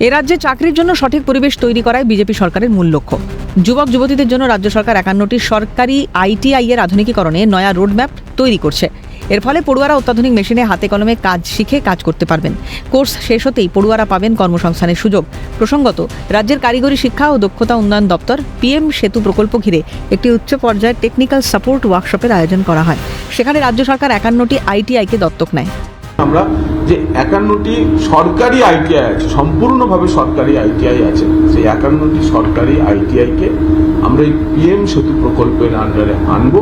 এ রাজ্যে চাকরির জন্য সঠিক পরিবেশ তৈরি করাই বিজেপি সরকারের মূল লক্ষ্য। যুবক যুবতীদের জন্য রাজ্য সরকার 51টি সরকারি আইটিআই এর আধুনিকীকরণে নয়া রোডম্যাপ তৈরি করছে। এর ফলে পড়ুয়ারা অত্যাধুনিক মেশিনে হাতে কলমে কাজ শিখে কাজ করতে পারবেন। কোর্স শেষ হতেই পড়ুয়ারা পাবেন কর্মসংস্থানের সুযোগ। প্রসঙ্গত, রাজ্যের কারিগরি শিক্ষা ও দক্ষতা উন্নয়ন দপ্তর পিএম সেতু প্রকল্প ঘিরে একটি উচ্চ পর্যায়ের টেকনিক্যাল সাপোর্ট ওয়ার্কশপের আয়োজন করা হয়। সেখানে রাজ্য সরকার 51টি আইটিআইকে দত্তক নেয়। আমরা যে 51টি সরকারি আইটিআই আছে, সম্পূর্ণভাবে সরকারি আইটিআই আছে, সেই 51টি সরকারি আইটিআইকে আমরা এই পিএম সেতু প্রকল্পের আন্ডারে আনবো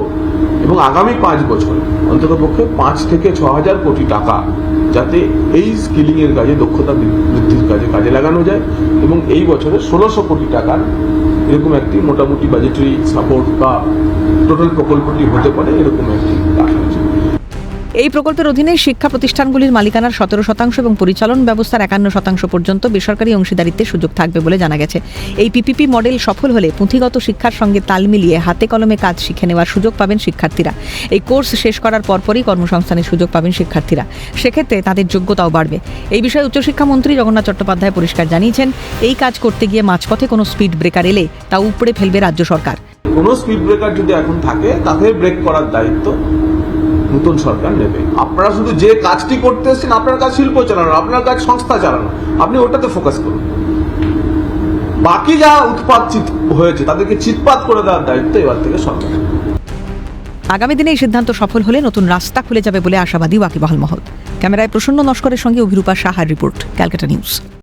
এবং আগামী 5 বছর অন্ততপক্ষে 5 থেকে 6 হাজার কোটি টাকা যাতে এই স্কিলিং এর কাজে, দক্ষতা বৃদ্ধির কাজে লাগানো যায় এবং এই বছরে 1600 কোটি টাকার এরকম একটি মোটামুটি বাজেটারি সাপোর্ট বা টোটাল প্রকল্পটি হতে পারে, এরকম একটি আশা আছে। এই প্রকল্পের অধীনে শিক্ষা প্রতিষ্ঠানগুলির মালিকানার 17% এবং পরিচালন ব্যবস্থার 51% পর্যন্ত বেসরকারি অংশীদারিত্বের সুযোগ থাকবে বলে জানা গেছে। এই পিপিপি মডেল সফল হলে পুঁথিগত শিক্ষার সঙ্গে তাল মিলিয়ে হাতে কলমে কাজ শিখে নেওয়ার সুযোগ পাবেন শিক্ষার্থীরা। এই কোর্স শেষ করার পরপরই কর্মসংস্থানের সুযোগ পাবেন শিক্ষার্থীরা। সেক্ষেত্রে তাদের যোগ্যতাও বাড়বে। এই বিষয়ে উচ্চশিক্ষামন্ত্রী জগন্নাথ চট্টোপাধ্যায় পরিষ্কার জানিয়েছেন, এই কাজ করতে গিয়ে মাঝপথে কোনো স্পিড ব্রেকার এলে তা উপড়ে ফেলবে রাজ্য সরকার। কোনো স্পিড ব্রেকার যদি এখন থাকে তাকে ব্রেক করার দায়িত্ব নতুন সরকার নেবে। আপনারা শুধু যে কাজটি করতে এসেছেন, আপনার কাজ শিল্প চালানো, আপনার কাজ সংস্থা চালানো, আপনি ওটাতে ফোকাস করুন। বাকি যা উৎপাত হয়েছে তাদেরকে চিৎপাত করে দেওয়ার দায়িত্ব এবার থেকে সরকার। আগামী দিনে এই সিদ্ধান্ত সফল হলে নতুন রাস্তা খুলে যাবে বলে আশাবাদী ওয়াকিবহাল মহল। ক্যামেরায় প্রসন্ন নস্করের সঙ্গে অভিরূপা সাহার রিপোর্ট, ক্যালকাটা নিউজ।